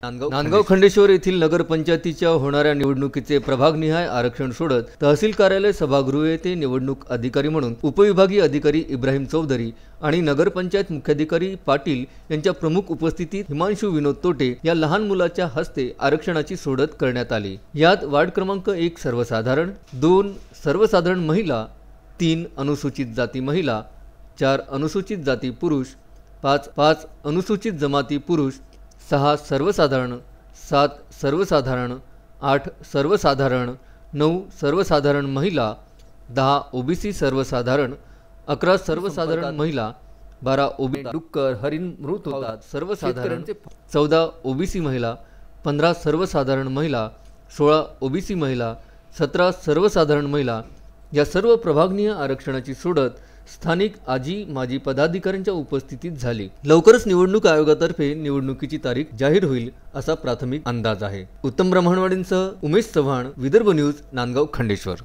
नांदगाव खंडेश्वर येथील नगरपंचायतीच्या होणाऱ्या निवडणुकीचे प्रभागनिहाय आरक्षण सोडत तहसील कार्यालय सभागृह येथे निवडणूक अधिकारी म्हणून उपविभागीय अधिकारी इब्राहिम चौधरी आणि नगरपंचायत मुख्याधिकारी पाटील यांच्या प्रमुख उपस्थितीत हिमांशु विनोद तोटे या लहान मुलाच्या हस्ते आरक्षणाची सोडत करण्यात आली। यात वार्ड क्रमांक 1 सर्वसाधारण, 2 सर्वसाधारण महिला, 3 अनुसूचित जाती महिला, 4 अनुसूचित जाती पुरुष, 5 अनुसूचित जमाती पुरुष, 6 सर्वसाधारण, 7 सर्वसाधारण, 8 सर्वसाधारण, 9 सर्वसाधारण महिला, 10 ओबीसी सर्वसाधारण, 11 सर्वसाधारण महिला, 12 ओबीसी डुक्कर हरिण मृत होतात सर्वसाधारण, 14 ओबीसी महिला, 15 सर्वसाधारण महिला, 16 ओबीसी महिला, 17 सर्वसाधारण महिला या सर्व प्रभागनीय आरक्षणाची सोडत स्थानिक आजी माजी पदाधिकाऱ्यांच्या उपस्थितीत झाली। लवकरच निवडणूक आयोगातर्फे निवडणुकीची तारीख जाहीर होईल असा प्राथमिक अंदाज आहे। उत्तम ब्रह्मणवाडींसह उमेश चव्हाण, विदर्भ न्यूज, नांदगाव खंडेश्वर।